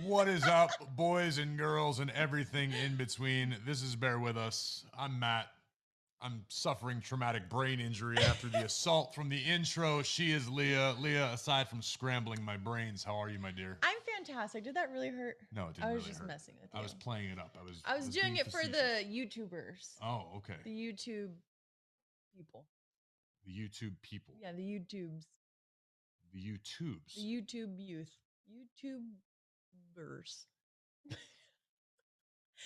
What is up, boys and girls and everything in between? This is Bear With Us. I'm Matt. I'm suffering traumatic brain injury after the assault from the intro. She is Leah. Leah, aside from scrambling my brains, how are you, my dear? I'm fantastic. Did that really hurt? No, it didn't. I was really just hurt. messing with you. I was playing it up. I was doing it for the YouTubers. Oh, okay. The YouTube people. The YouTube people. Yeah, the YouTubes. The YouTubes. The YouTube youth. YouTubers.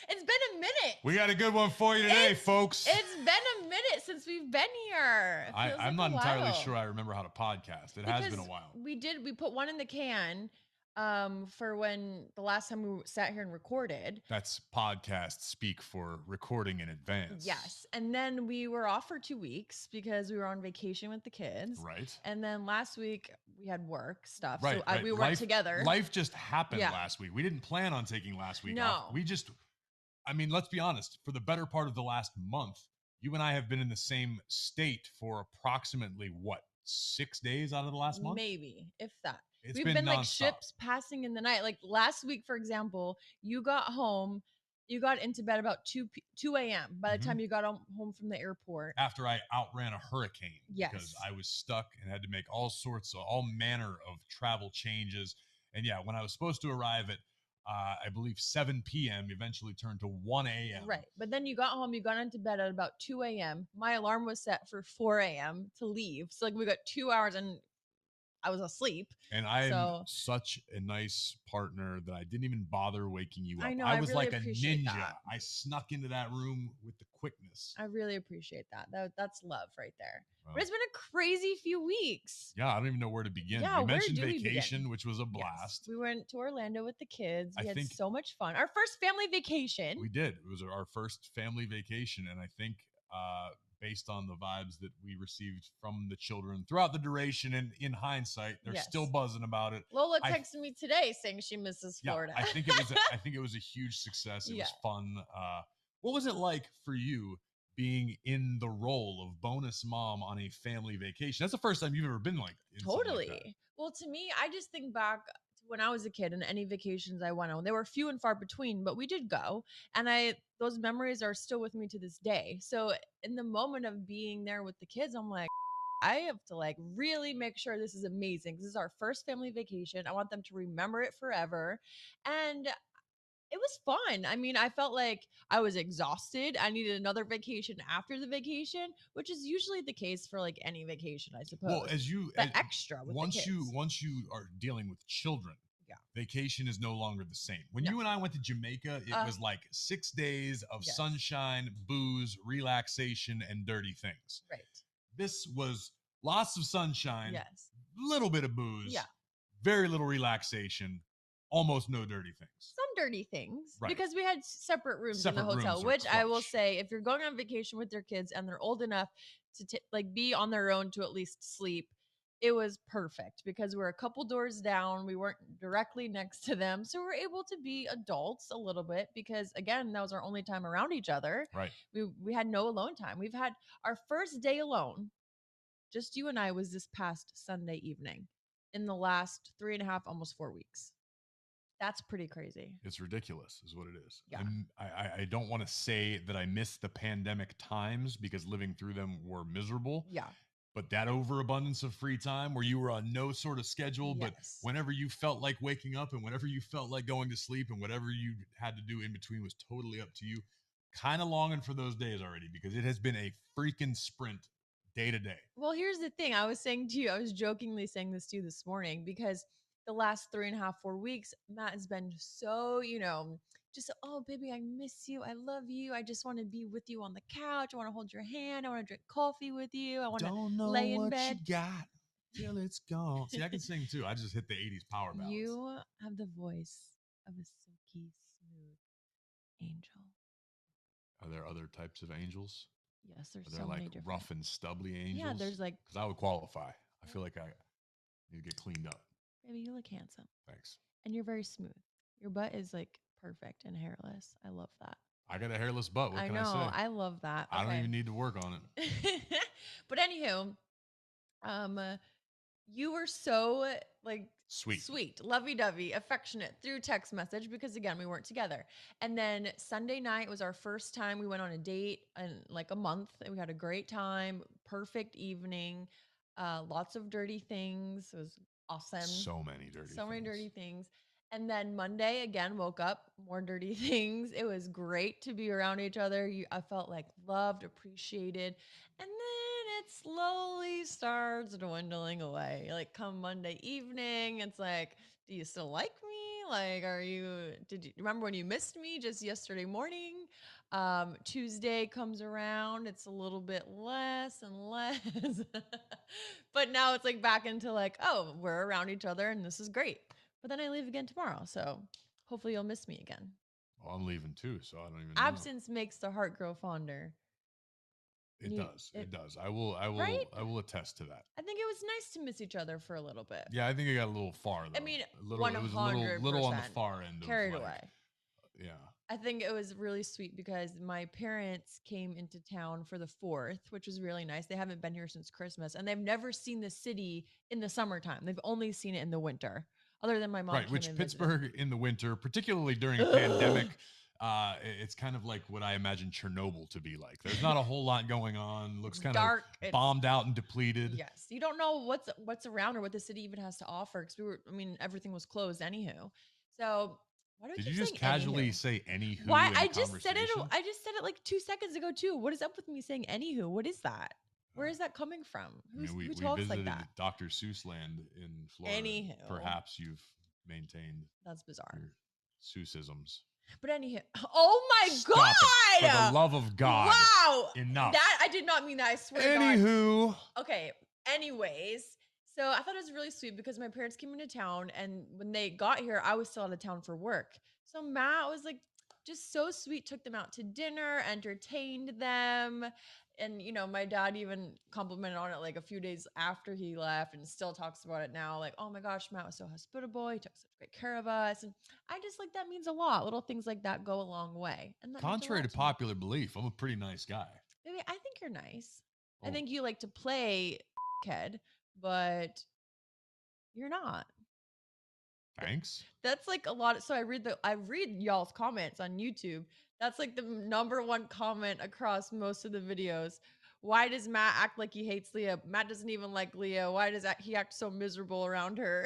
It's been a minute. We got a good one for you today, folks. It's been a minute since we've been here. I'm not entirely sure I remember how to podcast. It has been a while. We put one in the can for when the last time we sat here and recorded. That's podcast speak for recording in advance. Yes. And then we were off for 2 weeks because we were on vacation with the kids. Right. And then last week we had work stuff. Right, so we weren't together. Life just happened last week. We didn't plan on taking last week off. Let's be honest, for the better part of the last month, you and I have been in the same state for approximately, 6 days out of the last month? Maybe, if that. We've been like ships passing in the night. Like last week, for example, you got into bed about 2 a.m. by the time you got home from the airport. After I outran a hurricane. Yes. Because I was stuck and had to make all manner of travel changes. And yeah, when I was supposed to arrive at I believe 7 p.m. eventually turned to 1 a.m. Right. But then you got home, you got into bed at about 2 a.m. My alarm was set for 4 a.m. to leave. So we got 2 hours and I was asleep. And I'm such a nice partner that I didn't even bother waking you up. I know. I was really like a ninja. That. I snuck into that room with the quickness. I really appreciate that. That's love right there. But it's been a crazy few weeks. Yeah, I don't even know where to begin. Yeah, we mentioned vacation, which was a blast. Yes. We went to Orlando with the kids. We had so much fun. Our first family vacation. We did. It was our first family vacation. And I think based on the vibes that we received from the children throughout the duration, and in hindsight, they're still buzzing about it. Lola texted me today saying she misses Florida. I think it was a huge success. It was fun. What was it like for you being in the role of bonus mom on a family vacation? That's the first time you've ever been like totally. Like well, to me, I just think back to when I was a kid and any vacations I went on. They were few and far between, but we did go. And those memories are still with me to this day. So in the moment of being there with the kids, I'm like, I have to really make sure this is amazing. This is our first family vacation. I want them to remember it forever. And it was fun. I mean, I felt like I was exhausted. I needed another vacation after the vacation, which is usually the case for any vacation, I suppose. Well, extra with once the kids. once you are dealing with children, vacation is no and the same. When you and I went to Jamaica, it was 6 days of sunshine, booze, relaxation, and dirty things. Right. This was lots of sunshine, little bit of booze, very little relaxation, almost no dirty things. Some dirty things, because we had separate rooms in the hotel, which I will say, if you're going on vacation with your kids and they're old enough to be on their own to at least sleep, it was perfect because we're a couple doors down. We weren't directly next to them. So we're able to be adults a little bit because, again, that was our only time around each other. Right. We had no alone time. We've had our first day alone, just you and I, was this past Sunday evening in the last 3.5, almost 4 weeks. That's pretty crazy. It's ridiculous is what it is. Yeah. I don't want to say that I miss the pandemic times because living through them were miserable. Yeah. But that overabundance of free time where you were on no sort of schedule, but whenever you felt like waking up and whenever you felt like going to sleep and whatever you had to do in between was totally up to you. Kind of longing for those days already because it has been a freaking sprint day to day. Well, here's the thing. I was jokingly saying this to you this morning because the last 3.5, 4 weeks, Matt has been so, just, oh, baby, I miss you. I love you. I just want to be with you on the couch. I want to hold your hand. I want to drink coffee with you. I want to lay in bed. You got till it's gone. See, I can sing too. I just hit the 80s power ballads. You have the voice of a silky smooth angel. Are there other types of angels? Yes, there's Are there so like many different. rough and stubbly Yeah, angels? there's like. Because I would qualify. I feel like I need to get cleaned up. Baby, you look handsome. Thanks. And you're very smooth. Your butt is like perfect and hairless. I love that. I got a hairless butt. What I can I know. say? I love that. I don't Okay. even need to work on it. But anywho, um, you were so like sweet, lovey-dovey, affectionate through text message because again, we weren't together. And then Sunday night was our first time we went on a date in like a month. And we had a great time, perfect evening, lots of dirty things. It was awesome. So many dirty things. And then Monday again, woke up, more dirty things. It was great to be around each other. I felt like loved, appreciated. And then it slowly starts dwindling away. Like come Monday evening, it's like, do you still like me? Like, did you remember when you missed me just yesterday morning? Tuesday comes around, it's a little bit less and less. But now it's like back into like, oh, we're around each other and this is great. But then I leave again tomorrow. So hopefully you'll miss me again. Well, I'm leaving too, so I don't even Absence makes the heart grow fonder. It does. It does. I Right? will attest to that. I think it was nice to miss each other for a little bit. Yeah, I think it got a little far though. I mean, it was a little on the far end. Carried of like, away. Yeah. I think it was really sweet because my parents came into town for the 4th, which was really nice. They haven't been here since Christmas and they've never seen the city in the summertime. They've only seen it in the winter, other than my mom. Right, which Pittsburgh in the winter, particularly during a pandemic, it's kind of like what I imagine Chernobyl to be like. There's not a whole lot going on. Looks kind dark, of bombed out and depleted. Yes, you don't know what's around or what the city even has to offer because everything was closed anywho. So why do I Did keep you just saying casually anywho? say anywho? Why I just said it. I just said it like 2 seconds ago too. What is up with me saying anywho? What is that? Where is that coming from? Who talks visited like that? Dr. Seuss land in Florida. Anywho, perhaps you've maintained that's bizarre. Your Seussisms. But anywho, oh my God! For the love of God! Wow, enough. That I did not mean that. I swear. Anywho, okay. Anyways, so I thought it was really sweet because my parents came into town, and when they got here, I was still out of town for work. So Matt was like, just so sweet, took them out to dinner, entertained them. And, my dad even complimented on it like a few days after he left and still talks about it now. Like, oh my gosh, Matt was so hospitable. He took such great care of us. And I just like that means a lot. Little things like that go a long way. And contrary to popular belief, I'm a pretty nice guy. Maybe I think you're nice. Oh. I think you like to play kid, but you're not. Thanks. That's like a lot. So I read y'all's comments on YouTube. That's like the number one comment across most of the videos. Why does Matt act like he hates Leah? Matt doesn't even like Leah. Why does he act so miserable around her?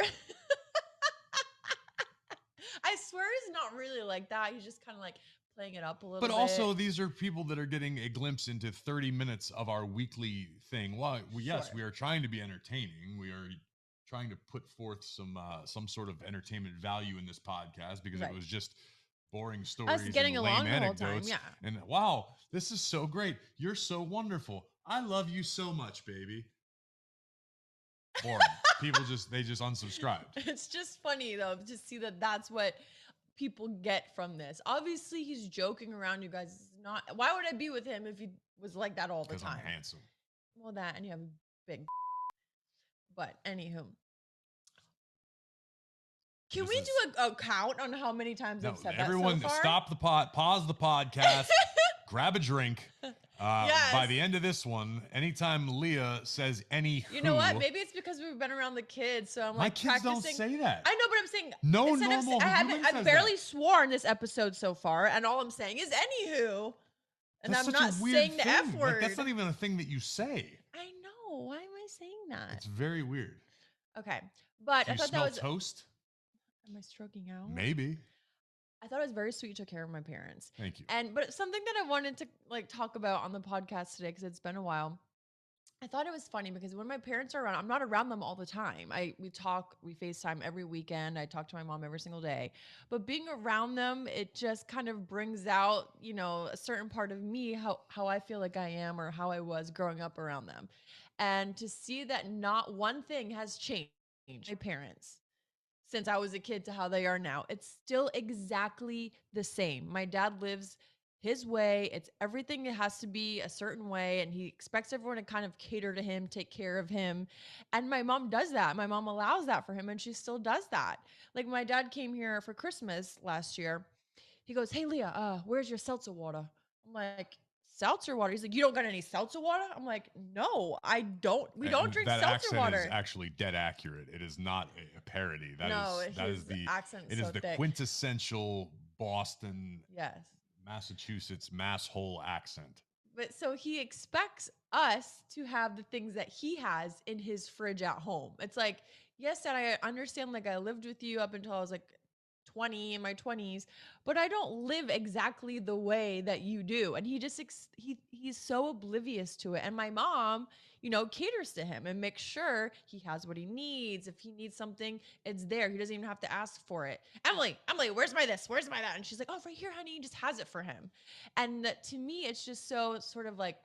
I swear he's not really like that. He's just kind of like playing it up a little bit. But also, these are people that are getting a glimpse into 30 minutes of our weekly thing. Well, yes, we are trying to be entertaining. We are trying to put forth some sort of entertainment value in this podcast because it was just boring stories and lame anecdotes. Yeah. And wow, this is so great. You're so wonderful. I love you so much, baby. Boring. People just unsubscribed. It's just funny though to see that that's what people get from this. Obviously, he's joking around. You guys, not. Why would I be with him if he was like that all the time? Because I'm handsome. Well, that and you have a big. But anywho, can we do a count on how many times I've said that so far? Everyone, stop the pause the podcast, grab a drink. Yes. By the end of this one, anytime Leah says any, you know what? Maybe it's because we've been around the kids, so I'm like, my kids practicing. Don't say that. I know, but I'm saying no normal. I've barely sworn this episode so far, and all I'm saying is anywho, and I'm not saying the F word. Like, that's not even a thing that you say. I know. Why am I saying that? It's very weird. Okay, but I thought that was toast. Am I stroking out? Maybe. I thought it was very sweet you took care of my parents. Thank you. But something that I wanted to talk about on the podcast today, because it's been a while. I thought it was funny because when my parents are around, I'm not around them all the time. We talk, we FaceTime every weekend. I talk to my mom every single day. But being around them, it just kind of brings out, a certain part of me, how I feel like I am or how I was growing up around them. And to see that not one thing has changed, my parents, since I was a kid to how they are now. It's still exactly the same. My dad lives his way. It's everything, it has to be a certain way. And he expects everyone to kind of cater to him, take care of him. And my mom does that. My mom allows that for him, and she still does that. Like my dad came here for Christmas last year. He goes, "Hey Leah, where's your seltzer water?" I'm like, "Seltzer water?" He's like, "You don't got any seltzer water?" I'm like, "No, I don't. We don't And drink that seltzer accent is water." actually dead accurate. It is not a parody. No, That his is the accent's it is so the thick. quintessential Boston, Yes. Massachusetts mass hole accent. But so he expects us to have the things that he has in his fridge at home. It's like, yes, Dad, I understand. Like, I lived with you up until I was like 20, in my 20s, but I don't live exactly the way that you do. And he just, he's so oblivious to it. And my mom, caters to him and makes sure he has what he needs. If he needs something, it's there. He doesn't even have to ask for it. Emily, where's my this? Where's my that? And she's like, "Oh, right here, honey." He just has it for him. And to me, it's just so sort of like,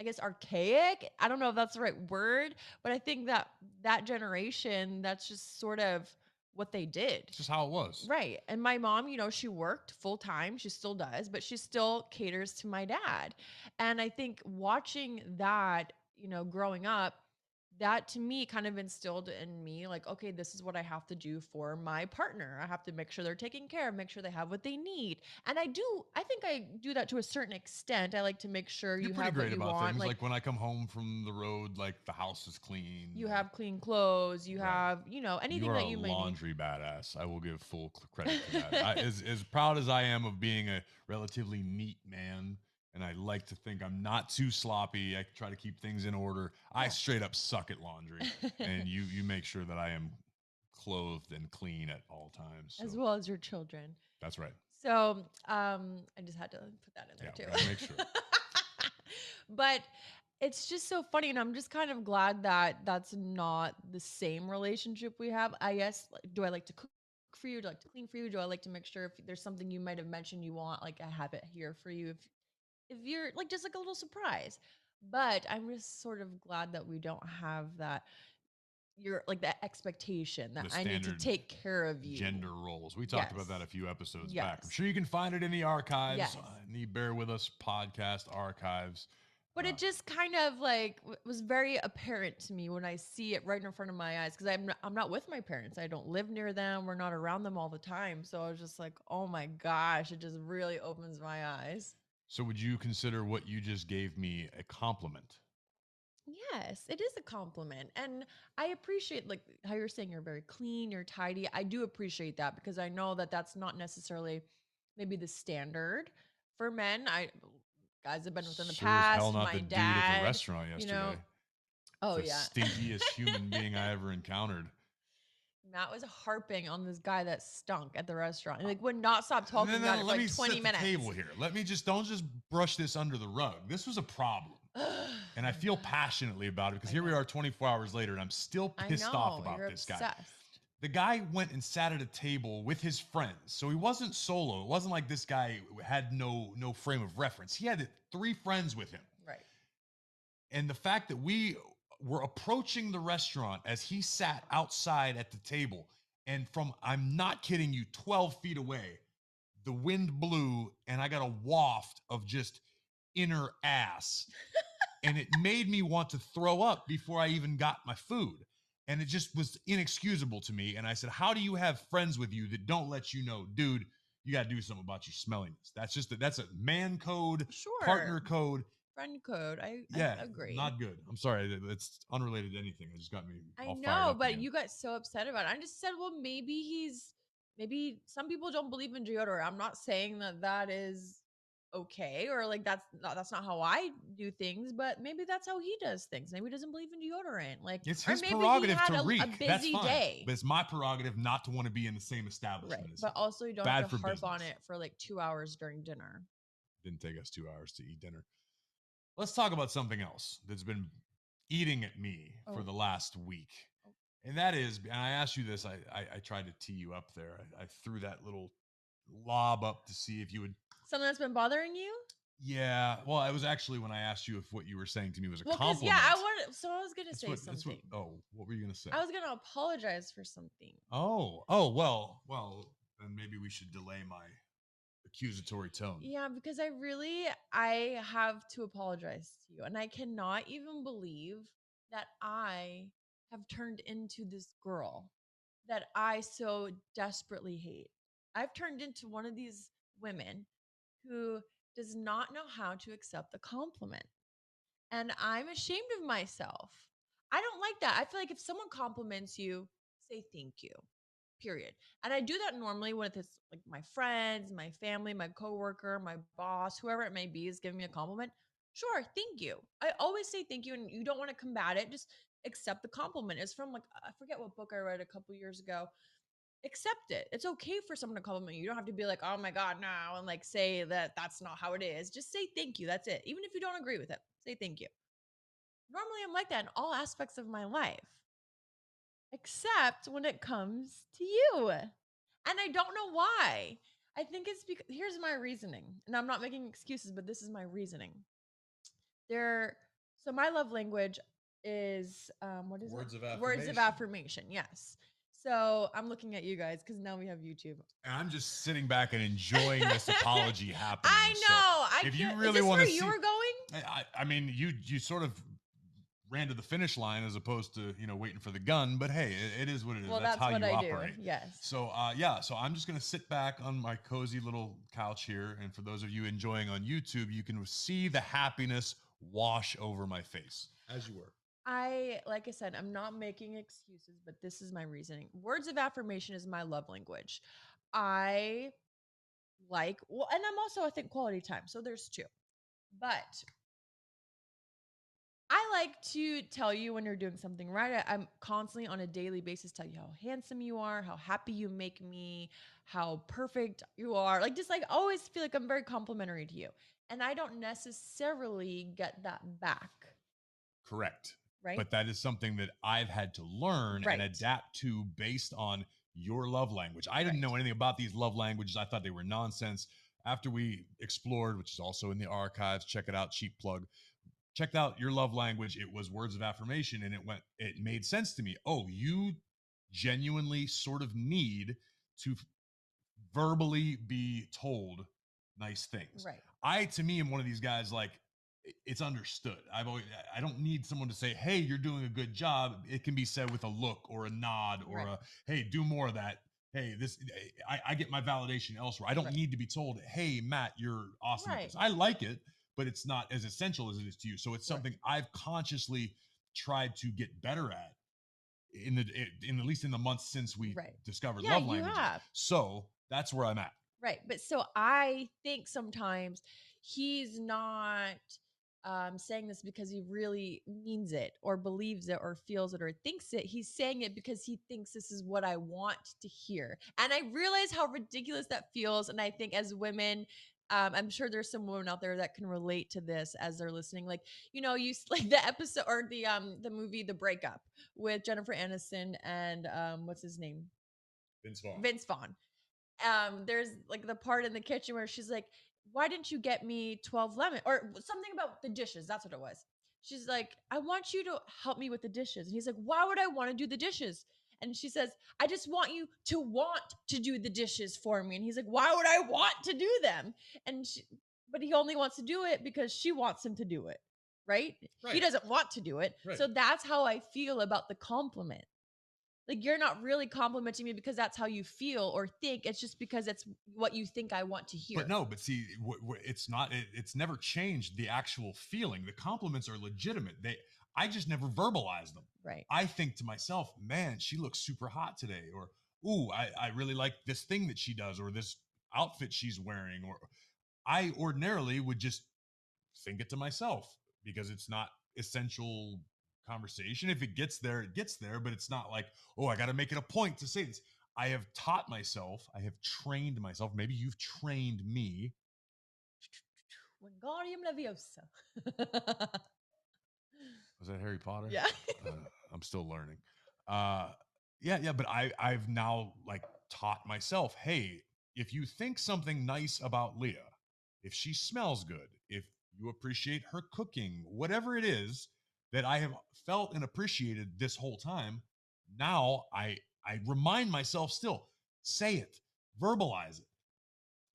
I guess, archaic. I don't know if that's the right word, but I think that that generation, that's just sort of what they did. It's just how it was. Right. And my mom, she worked full time. She still does, but she still caters to my dad. And I think watching that, growing up, that to me kind of instilled in me like, okay, this is what I have to do for my partner. I have to make sure they're taken care of, make sure they have what they need. And I think I do that to a certain extent. I like to make sure You're you pretty have what great you about want. things. Like when I come home from the road, like the house is clean. You have clean clothes, you Right. have, You anything are that a you may need. laundry badass. I will give full credit to that. As proud as I am of being a relatively neat man, and I like to think I'm not too sloppy. I try to keep things in order. I Yeah. straight up suck at laundry, and you make sure that I am clothed and clean at all times. So As well as your children. that's right. So, I just had to put that in there Yeah, too. gotta make sure. But it's just so funny, and I'm just kind of glad that that's not the same relationship we have. I guess, like, do I like to cook for you? Do I like to clean for you? Do I like to make sure if there's something you might have mentioned you want, like I have it here for you if you're like just like a little surprise. But I'm just sort of glad that we don't have that, you're like that expectation that The I need to standard take care of you. gender roles. We talked about that Yes. a few episodes back. I'm Yes. sure you can find it in the archives. Yes. Need bear with us podcast archives. But it just kind of like was very apparent to me when I see it right in front of my eyes, because I'm not with my parents. I don't live near them. We're not around them all the time. So I was just like, oh my gosh, it just really opens my eyes. So would you consider what you just gave me a compliment? Yes, it is a compliment. And I appreciate like how you're saying you're very clean, you're tidy. I do appreciate that because I know that that's not necessarily maybe the standard for men. I guys have been within the Sure as hell past, not my the dude at the dad, restaurant you yesterday. know. Oh The yeah. stinkiest human being I ever encountered. Matt was harping on this guy that stunk at the restaurant. He like would not stop talking No, about it for let me like 20 set minutes. the table here. Let me don't just brush this under the rug. This was a problem. And I feel passionately about it because here we are 24 hours later and I'm still pissed off about you're this guy. obsessed. The guy went and sat at a table with his friends. So he wasn't solo. It wasn't like this guy had no frame of reference. He had 3 friends with him. Right. And the fact that we were approaching the restaurant as he sat outside at the table, and from, I'm not kidding you, 12 feet away, the wind blew and I got a waft of just inner ass. And it made me want to throw up before I even got my food. And it just was inexcusable to me. And I said, how do you have friends with you that don't let you know, dude, you got to do something about your smelliness? That's a man code, Sure. partner code. Friend code. I agree. Not good. I'm sorry. It's unrelated to anything. It just got me all fired know, up but again. you got so upset about it. I just said, well, maybe some people don't believe in deodorant. I'm not saying that that is okay, or like that's not how I do things, but maybe that's how he does things. Maybe he doesn't believe in deodorant. Like, It's or his maybe prerogative he had to reek. a busy That's fine. day. But it's my prerogative not to want to be in the same establishment Right. as But him. also you don't Bad have to for harp business. on it for like 2 hours during dinner. Didn't take us 2 hours to eat dinner. Let's talk about something else that's been eating at me for the last week. And that is, and I asked you this, I tried to tee you up there. I threw that little lob up to see if you would. Something that's been bothering you? Yeah. Well, it was actually when I asked you if what you were saying to me was a compliment. Yeah, I was going to say something. What were you going to say? I was going to apologize for something. Well, then maybe we should delay my accusatory tone. Yeah, because I have to apologize to you. And I cannot even believe that I have turned into this girl that I so desperately hate. I've turned into one of these women who does not know how to accept the compliment. And I'm ashamed of myself. I don't like that. I feel like if someone compliments you, say thank you. Period. And I do that normally when it's like my friends, my family, my coworker, my boss, whoever it may be is giving me a compliment. Sure, thank you. I always say thank you, and you don't want to combat it. Just accept the compliment. It's from like I forget what book I read a couple years ago. Accept it. It's okay for someone to compliment you. You don't have to be like, oh my God, no, and like say that that's not how it is. Just say thank you. That's it. Even if you don't agree with it, say thank you. Normally, I'm like that in all aspects of my life, except when it comes to you. And I don't know why. I think it's because here's my reasoning. And I'm not making excuses, but this is my reasoning. There, so my love language is what is Words it? of affirmation. Words of affirmation. Yes. So I'm looking at you guys because now we have YouTube. And I'm just sitting back and enjoying this apology happening. I know. So if you really is this want where to you see, were going? I mean, you sort of ran to the finish line as opposed to waiting for the gun. But hey, it is what it is. Well, that's how what you I operate. do. Yes. So so I'm just gonna sit back on my cozy little couch here, and for those of you enjoying on YouTube, you can see the happiness wash over my face as you were. Like I said, I'm not making excuses, but this is my reasoning. Words of affirmation is my love language. I well, and I'm also, I think, quality time. So there's two. But I like to tell you when you're doing something right. I'm constantly on a daily basis tell you how handsome you are, how happy you make me, how perfect you are. Like just like always feel like I'm very complimentary to you. And I don't necessarily get that back. Correct. Right. But that is something that I've had to learn and adapt to based on your love language. I didn't know anything about these love languages. I thought they were nonsense. After we explored, which is also in the archives, check it out, cheap plug. Checked out your love language. It was words of affirmation, and it made sense to me. Oh, you genuinely sort of need to verbally be told nice things. Right. To me, am one of these guys like it's understood. I don't need someone to say, "Hey, you're doing a good job." It can be said with a look or a nod or a, "Hey, do more of that." Hey, I get my validation elsewhere. I don't need to be told, "Hey, Matt, you're awesome at this." I like it, but it's not as essential as it is to you. So it's something I've consciously tried to get better at in at least in the months since we discovered love languages. So that's where I'm at. Right. But so I think sometimes he's not saying this because he really means it or believes it or feels it or thinks it. He's saying it because he thinks this is what I want to hear. And I realize how ridiculous that feels. And I think as women, I'm sure there's some women out there that can relate to this as they're listening. Like, you like the episode or the movie The Breakup with Jennifer Aniston and what's his name? Vince Vaughn. There's like the part in the kitchen where she's like, why didn't you get me 12 lemon or something about the dishes? That's what it was. She's like, I want you to help me with the dishes. And he's like, why would I want to do the dishes? And she says, I just want you to want to do the dishes for me. And he's like, why would I want to do them? But he only wants to do it because she wants him to do it. Right? He doesn't want to do it. So that's how I feel about the compliment. Like you're not really complimenting me because that's how you feel or think. It's just because it's what you think I want to hear. But see, it's not. It's never changed the actual feeling. The compliments are legitimate. I just never verbalize them. Right. I think to myself, man, she looks super hot today, or ooh, I really like this thing that she does, or this outfit she's wearing, or I ordinarily would just think it to myself because it's not essential conversation. If it gets there, it gets there, but it's not like, oh, I got to make it a point to say this. I have taught myself, I have trained myself. Maybe you've trained me. Wingardium Leviosa. Was that Harry Potter? Yeah. I'm still learning. Yeah, but I've now like taught myself, hey, if you think something nice about Leah, if she smells good, if you appreciate her cooking, whatever it is that I have felt and appreciated this whole time, now I remind myself still, say it, verbalize it.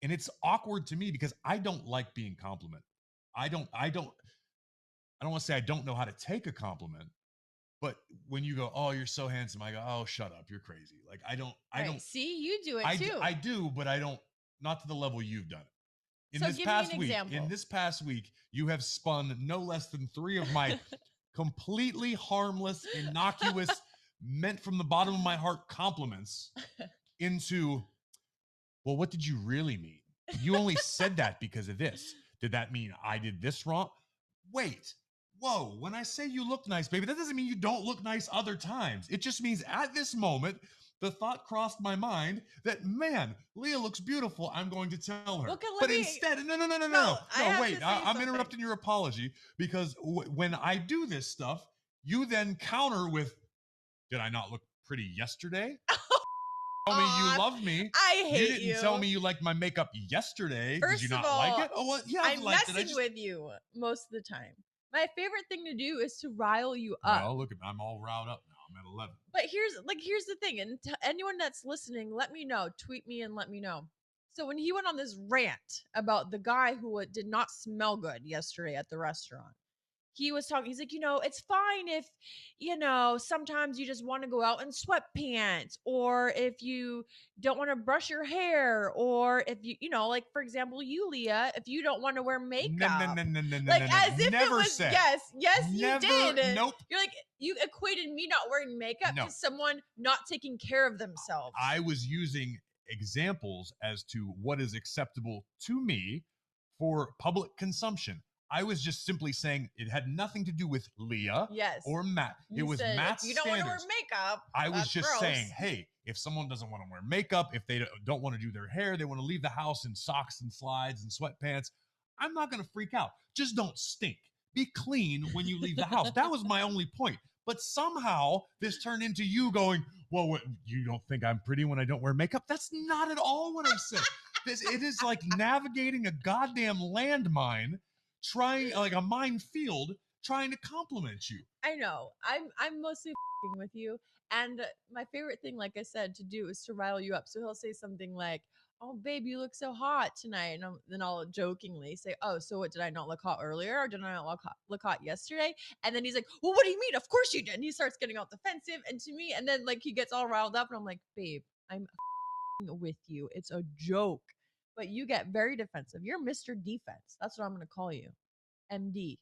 And it's awkward to me because I don't like being complimented. I don't want to say I don't know how to take a compliment, but when you go, "Oh, you're so handsome," I go, "Oh, shut up, you're crazy." Like I don't. See, you do it too. I do, but I don't. Not to the level you've done it. So give me an example. In this past week, you have spun no less than 3 of my completely harmless, innocuous, meant from the bottom of my heart compliments into, well, what did you really mean? You only said that because of this. Did that mean I did this wrong? Wait, whoa, when I say you look nice, baby, that doesn't mean you don't look nice other times. It just means at this moment, the thought crossed my mind that, man, Leah looks beautiful. I'm going to tell her. Instead, no. Wait, I'm interrupting your apology because when I do this stuff, you then counter with, did I not look pretty yesterday? Tell me you love me. I hate you. You didn't tell me you liked my makeup yesterday. First Did you not of all, like it? Oh, well, yeah, I'm messing with you most of the time. My favorite thing to do is to rile you up. Well, look, I'm all riled up now. I'm at 11. But here's the thing, and anyone that's listening, let me know. Tweet me and let me know. So when he went on this rant about the guy who did not smell good yesterday at the restaurant, he was talking, he's like, it's fine if, sometimes you just want to go out in sweatpants, or if you don't want to brush your hair, or if like, for example, you, Leah, if you don't want to wear makeup. No. As if never it was, said. Yes, never, you did. Nope. You're like, you equated me not wearing makeup to someone not taking care of themselves. I was using examples as to what is acceptable to me for public consumption. I was just simply saying it had nothing to do with Leah or Matt. It was Matt's you don't standards. Want to wear makeup. I was just saying, hey, if someone doesn't want to wear makeup, if they don't want to do their hair, they want to leave the house in socks and slides and sweatpants, I'm not going to freak out. Just don't stink. Be clean when you leave the house. That was my only point. But somehow this turned into you going, well, what, you don't think I'm pretty when I don't wear makeup? That's not at all what I said. It is like navigating a goddamn landmine, trying like a minefield, trying to compliment you. I know. I'm mostly with you. And my favorite thing, like I said, to do is to rile you up. So he'll say something like, oh, babe, you look so hot tonight. And then I'll jokingly say, oh, so what, did I not look hot earlier? Or did I not look hot yesterday? And then he's like, well, what do you mean? Of course you did. And he starts getting all defensive. And to me, and then like he gets all riled up. And I'm like, babe, I'm with you. It's a joke. But you get very defensive. You're Mr. Defense. That's what I'm going to call you. MD.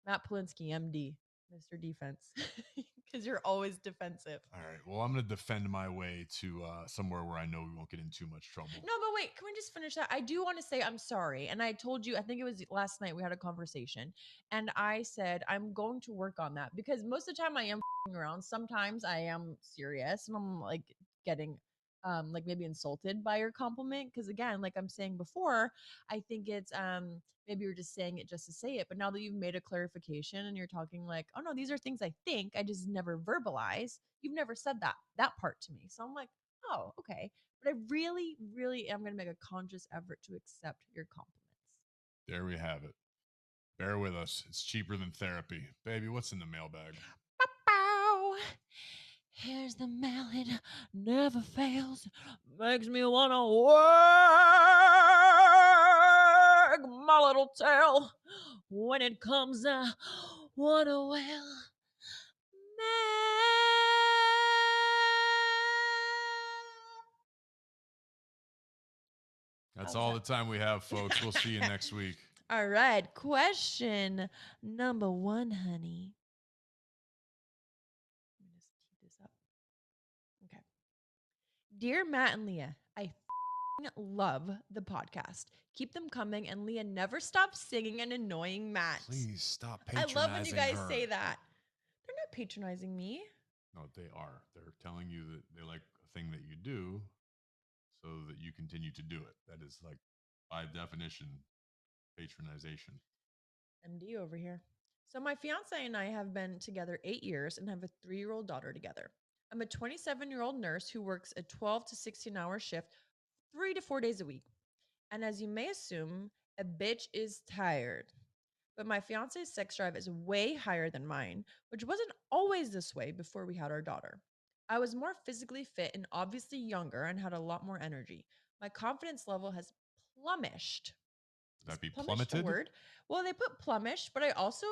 Matt Polinsky, MD. Mr. Defense. Because you're always defensive. All right. Well, I'm going to defend my way to somewhere where I know we won't get in too much trouble. No, but wait, can we just finish that? I do want to say I'm sorry. And I told you, I think it was last night we had a conversation. And I said, I'm going to work on that. Because most of the time I am around. Sometimes I am serious. And I'm like getting like maybe insulted by your compliment. Because again, like I'm saying before, I think it's maybe you're just saying it just to say it. But now that you've made a clarification and you're talking like, oh no, these are things I think, I just never verbalize. You've never said that part to me. So I'm like, oh, okay. But I really, really am going to make a conscious effort to accept your compliments. There we have it. Bear with us. It's cheaper than therapy. Baby, what's in the mailbag? Bow. Here's the mail, it never fails. Makes me want to wag my little tail. When it comes out, what a well. That's all the time we have, folks. We'll see you next week. All right. Question number 1, honey. Let me just keep this up. Okay. Dear Matt and Leah, I love the podcast. Keep them coming, and Leah never stops singing and annoying Matt. Please stop patronizing I love when you guys her. say that. They're not patronizing me. No, they are. They're telling you that they like a thing that you do so that you continue to do it. That is like, by definition, patronization. MD over here. So my fiance and I have been together 8 years and have a 3-year-old daughter together. I'm a 27-year-old nurse who works a 12 to 16-hour shift 3 to 4 days a week. And as you may assume, a bitch is tired. But my fiance's sex drive is way higher than mine, which wasn't always this way before we had our daughter. I was more physically fit and obviously younger and had a lot more energy. My confidence level has plummeted. Would that be Plummeted a plummeted? word? Well, they put plummeted, but I also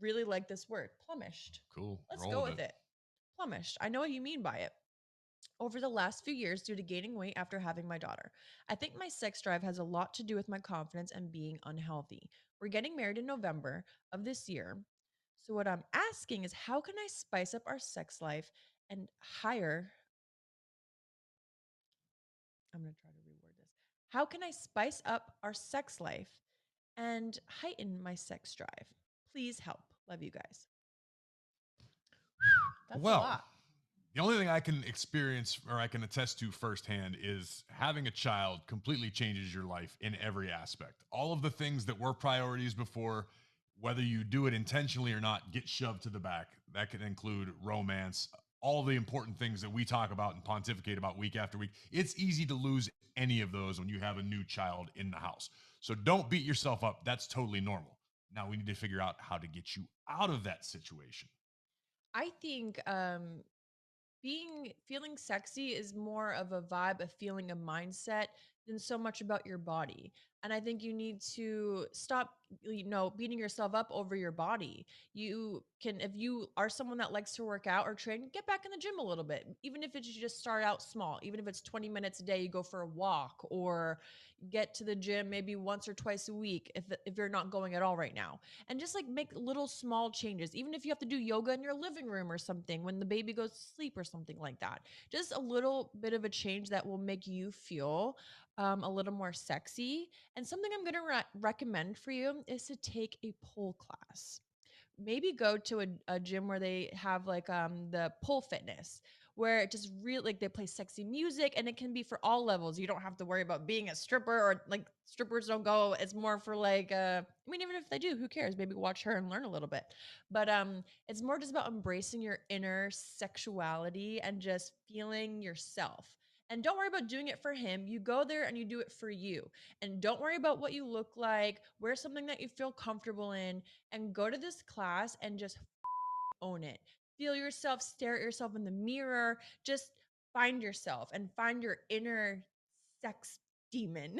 really like this word, plummeted. Cool. Let's Roll go with with it. it. Plummeted. I know what you mean by it. Over the last few years, due to gaining weight after having my daughter, I think my sex drive has a lot to do with my confidence and being unhealthy. We're getting married in November of this year. So, what I'm asking is, how can I spice up our sex life and higher? I'm going to try to reword this. How can I spice up our sex life and heighten my sex drive? Please help. Love you guys. That's a Well, lot. the only thing I can experience or I can attest to firsthand is having a child completely changes your life in every aspect. All of the things that were priorities before, whether you do it intentionally or not, get shoved to the back. That could include romance, all the important things that we talk about and pontificate about week after week. It's easy to lose any of those when you have a new child in the house. So don't beat yourself up. That's totally normal. Now we need to figure out how to get you out of that situation. I think being feeling sexy is more of a vibe, a feeling, a mindset than so much about your body. And I think you need to stop, beating yourself up over your body. You can, if you are someone that likes to work out or train, get back in the gym a little bit. Even if it's you just start out small, even if it's 20 minutes a day, you go for a walk or get to the gym maybe once or twice a week if you're not going at all right now, and just like make little small changes, even if you have to do yoga in your living room or something when the baby goes to sleep or something like that. Just a little bit of a change that will make you feel a little more sexy. And something I'm going to recommend for you is to take a pole class. Maybe go to a gym where they have like the pole fitness, where it just really like they play sexy music, and it can be for all levels. You don't have to worry about being a stripper, or like strippers don't go. It's more for like I mean, even if they do, who cares? Maybe watch her and learn a little bit. But it's more just about embracing your inner sexuality and just feeling yourself. And don't worry about doing it for him. You go there and you do it for you. And don't worry about what you look like. Wear something that you feel comfortable in, and go to this class and just own it. Feel yourself, stare at yourself in the mirror, just find yourself and find your inner sex demon.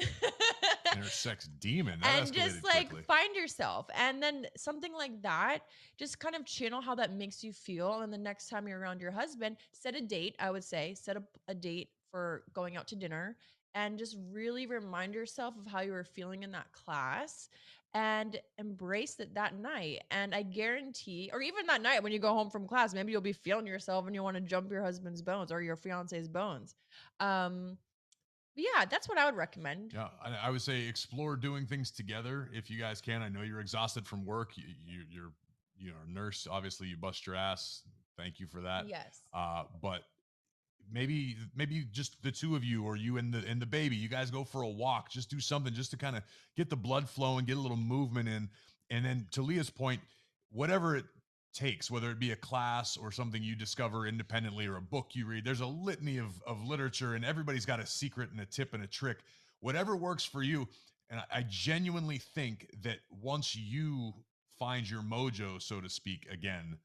Inner sex demon. That And just escalated like quickly. find yourself, and then something like that, just kind of channel how that makes you feel. And the next time you're around your husband, set a date. I would say set a date for going out to dinner, and just really remind yourself of how you were feeling in that class and embrace it that night. And I guarantee, or even that night when you go home from class, maybe you'll be feeling yourself and you want to jump your husband's bones or your fiance's bones. um but yeah, that's what I would recommend. Yeah, I would say explore doing things together if you guys can. I know you're exhausted from work. You're a nurse. Obviously, you bust your ass. Thank you for that. Yes. But maybe just the two of you, or you and the baby, you guys go for a walk. Just do something just to kind of get the blood flowing, get a little movement in. And then to Leah's point, whatever it takes, whether it be a class or something you discover independently or a book you read, there's a litany of literature, and everybody's got a secret and a tip and a trick. Whatever works for you. And I genuinely think that once you find your mojo, so to speak, again,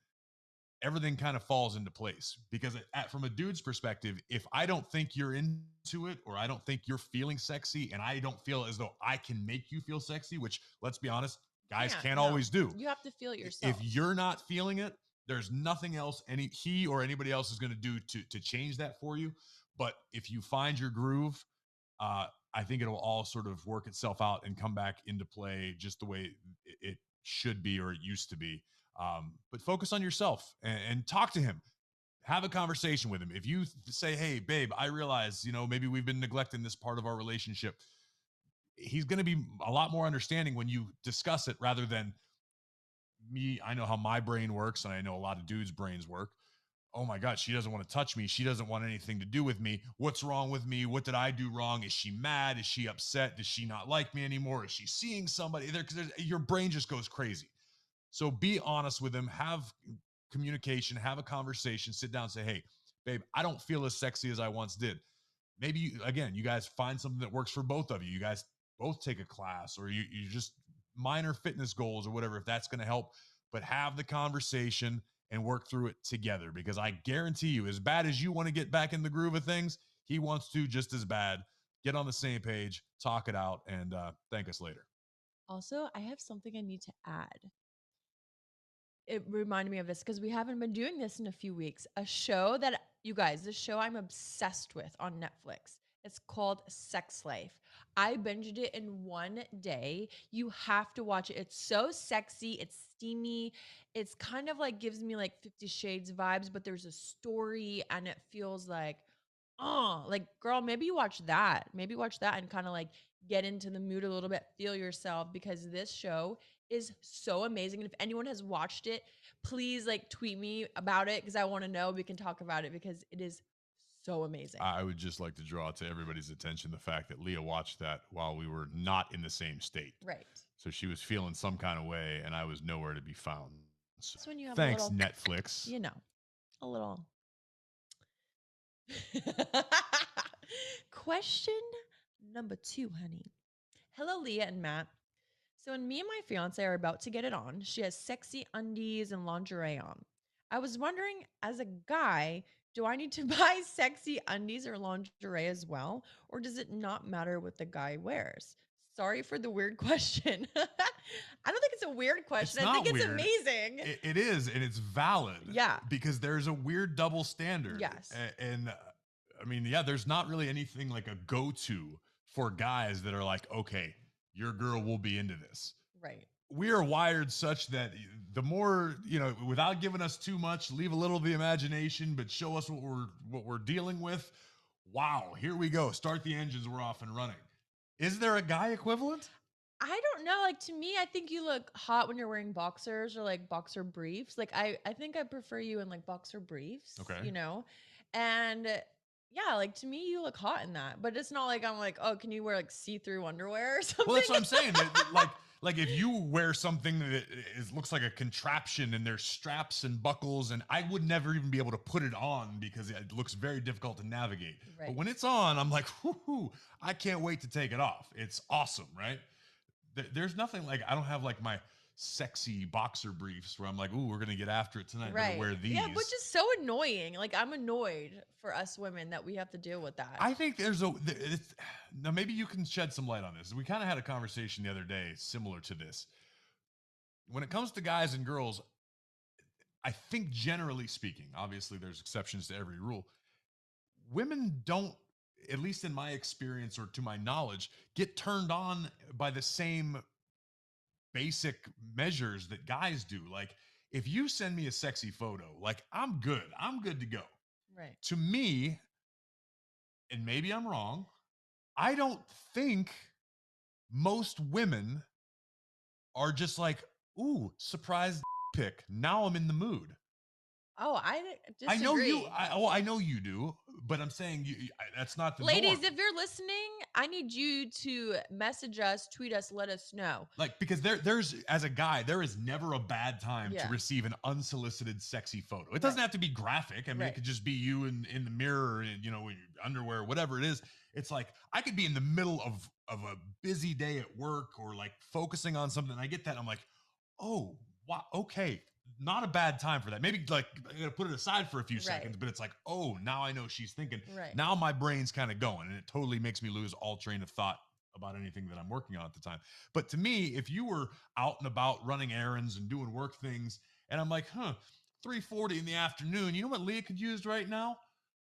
everything kind of falls into place. Because from a dude's perspective, if I don't think you're into it, or I don't think you're feeling sexy, and I don't feel as though I can make you feel sexy, which, let's be honest, guys can't No, always do. you have to feel it yourself. If you're not feeling it, there's nothing else he or anybody else is going to do to change that for you. But if you find your groove, I think it'll all sort of work itself out and come back into play just the way it should be, or it used to be. But focus on yourself and talk to him. Have a conversation with him. If you say, "Hey, babe, I realize, maybe we've been neglecting this part of our relationship," he's going to be a lot more understanding when you discuss it, rather than me. I know how my brain works, and I know a lot of dudes' brains work. Oh my God, she doesn't want to touch me. She doesn't want anything to do with me. What's wrong with me? What did I do wrong? Is she mad? Is she upset? Does she not like me anymore? Is she seeing somebody there? Because your brain just goes crazy. So be honest with him, have communication, have a conversation, sit down and say, "Hey, babe, I don't feel as sexy as I once did." Maybe, again, you guys find something that works for both of you. You guys both take a class, or you just minor fitness goals or whatever, if that's going to help. But have the conversation and work through it together, because I guarantee you, as bad as you want to get back in the groove of things, he wants to just as bad. get on the same page, talk it out, and thank us later. Also, I have something I need to add. It reminded me of this because we haven't been doing this in a few weeks. A show that, you guys, this show I'm obsessed with on Netflix. It's called Sex Life. I binged it in one day. You have to watch it. It's so sexy, it's steamy. It's kind of like gives me like 50 Shades vibes, but there's a story and it feels like, oh, like girl, maybe you watch that. Maybe watch that and kind of like get into the mood a little bit, feel yourself because this show is so amazing. And if anyone has watched it, please like tweet me about it because I want to know. We can talk about it because it is so amazing. I would just like to draw to everybody's attention the fact that Leah watched that while we were not in the same state. Right. So she was feeling some kind of way, and I was nowhere to be found. So That's when you have thanks, a little, Netflix. you know, a little. Question number 2, honey. Hello, Leah and Matt. So when me and my fiance are about to get it on, she has sexy undies and lingerie on. I was wondering, as a guy, do I need to buy sexy undies or lingerie as well? Or does it not matter what the guy wears? Sorry for the weird question. I don't think it's a weird question. It's I think not it's weird. amazing. It is, and it's valid. Yeah. Because there's a weird double standard. Yes. And I mean, yeah, there's not really anything like a go-to for guys that are like, okay, your girl will be into this. Right. We are wired such that the more, without giving us too much, leave a little of the imagination, but show us what we're dealing with. Wow, here we go. Start the engines, we're off and running. Is there a guy equivalent? I don't know. Like to me, I think you look hot when you're wearing boxers or like boxer briefs. Like I think I prefer you in like boxer briefs. Okay. And yeah, like to me, you look hot in that. But it's not like I'm like, oh, can you wear like see-through underwear or something? Well, that's what I'm saying. Like if you wear something that looks like a contraption and there's straps and buckles, and I would never even be able to put it on because it looks very difficult to navigate. Right. But when it's on, I'm like, whoo, I can't wait to take it off. It's awesome, right? There's nothing like, I don't have like my sexy boxer briefs where I'm like, ooh, we're gonna get after it tonight. Right. Wear these. Yeah, which is so annoying. Like I'm annoyed for us women that we have to deal with that. I think now maybe you can shed some light on this. We kind of had a conversation the other day similar to this. When it comes to guys and girls, I think generally speaking, obviously there's exceptions to every rule. Women don't, at least in my experience or to my knowledge, get turned on by the same basic measures that guys do. Like if you send me a sexy photo, like I'm good to go. Right. To me, and maybe I'm wrong, I don't think most women are just like, ooh, surprise pick. Now I'm in the mood. Oh, I disagree. I know you do, but I'm saying that's not the ladies. norm. If you're listening, I need you to message us, tweet us, let us know. Like because there's as a guy, there is never a bad time to receive an unsolicited sexy photo. It doesn't have to be graphic. I mean, it could just be you in the mirror and in your underwear, whatever it is. It's like I could be in the middle of a busy day at work or like focusing on something. I get that. I'm like, oh, wow, okay. Not a bad time for that. Maybe like I gotta put it aside for a few seconds, but it's like, oh, now I know she's thinking. Right. Now my brain's kind of going, and it totally makes me lose all train of thought about anything that I'm working on at the time. But to me, if you were out and about running errands and doing work things, and I'm like, 3:40 in the afternoon, you know what Leah could use right now?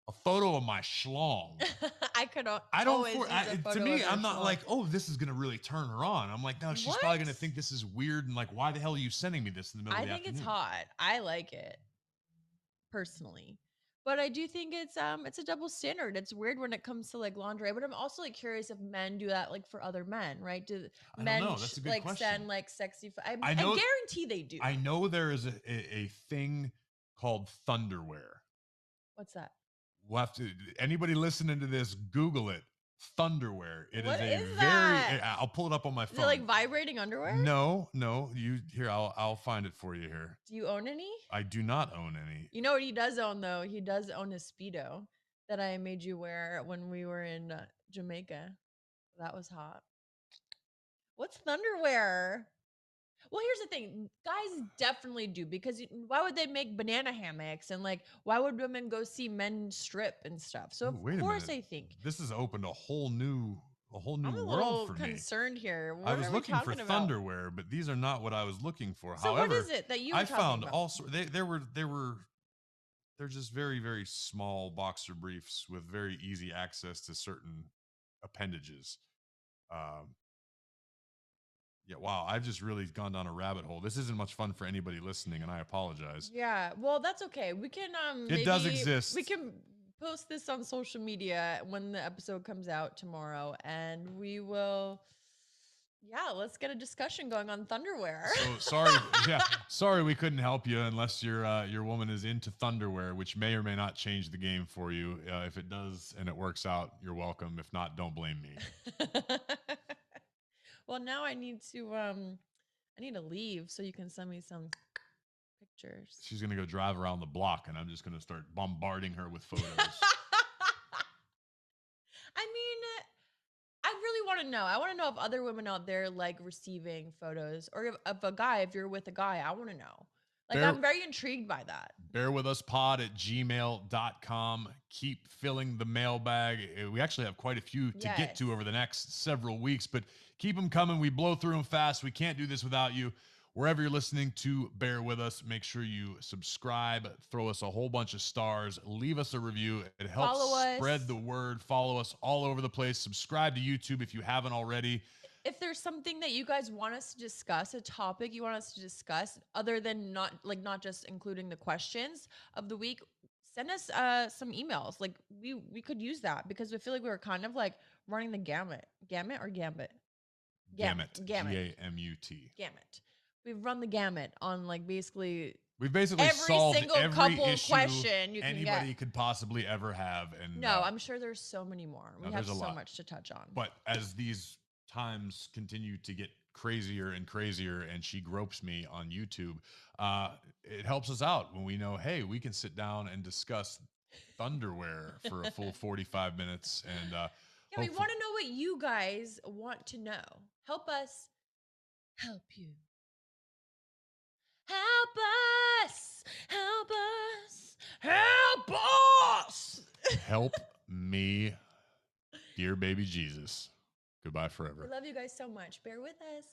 A photo of my schlong. To me, I'm not like, oh, this is gonna really turn her on. I'm like, no, she's probably gonna think this is weird and like, why the hell are you sending me this in the middle of the afternoon? I think it's hot. I like it personally, but I do think it's a double standard. It's weird when it comes to like lingerie, but I'm also like curious if men do that like for other men, right? Do men That's a good like question. send like sexy? I guarantee they do. I know there is a thing called Thunderwear. What's that? We'll have to, anybody listening to this, Google it. Thunderwear. It what is a very. I'll pull it up on my phone. Is it like vibrating underwear? No. You here? I'll find it for you here. Do you own any? I do not own any. You know what he does own though? He does own a Speedo that I made you wear when we were in Jamaica. That was hot. What's Thunderwear? Well, here's the thing. Guys definitely do, because why would they make banana hammocks, and like why would women go see men strip and stuff? So Ooh, of wait a course minute. I think. This has opened a whole new I'm a world little for me. concerned here. I What was are we looking for talking about? Thunderwear, but these are not what I was looking for. So what However, is it that you were I talking found about? all sorts. They're just very, very small boxer briefs with very easy access to certain appendages. Um, yeah, wow, I've just really gone down a rabbit hole. This isn't much fun for anybody listening, and I apologize. Yeah, well, that's okay. We can It does maybe we exist. can post this on social media when the episode comes out tomorrow, and we will. Yeah, let's get a discussion going on Thunderwear. So sorry, yeah, sorry we couldn't help you unless your woman is into Thunderwear, which may or may not change the game for you. If it does and it works out, you're welcome. If not, don't blame me. Well, now I need to leave so you can send me some pictures. She's gonna go drive around the block, and I'm just gonna start bombarding her with photos. I mean, I really want to know. I want to know if other women out there like receiving photos, or if a guy, if you're with a guy, I want to know. Like, I'm very intrigued by that. bearwithuspod@gmail.com. Keep filling the mailbag. We actually have quite a few to get to over the next several weeks, but keep them coming. We blow through them fast. We can't do this without you. Wherever you're listening to Bear With Us, make sure you subscribe, throw us a whole bunch of stars, leave us a review. It helps spread the word. Follow us all over the place. Subscribe to YouTube if you haven't already. If there's something that you guys want us to discuss, a topic you want us to discuss, other than not just including the questions of the week, send us some emails. Like, we could use that, because I feel like we were kind of like running the gamut. Gamut or gambit? Gamut. Gamut. Gamut. We've run the gamut on we've basically every solved single every couple issue question you can anybody could possibly ever have. And no, I'm sure there's so many more. We have so much to touch on. But as these times continue to get crazier and crazier, and she gropes me on YouTube, it helps us out when we know, hey, we can sit down and discuss Thunderwear for a full 45 minutes. And yeah, we want to know what you guys want to know. Help us help you. Help us! Help us! Help us! Help me, dear baby Jesus. Goodbye forever. We love you guys so much. Bear with us.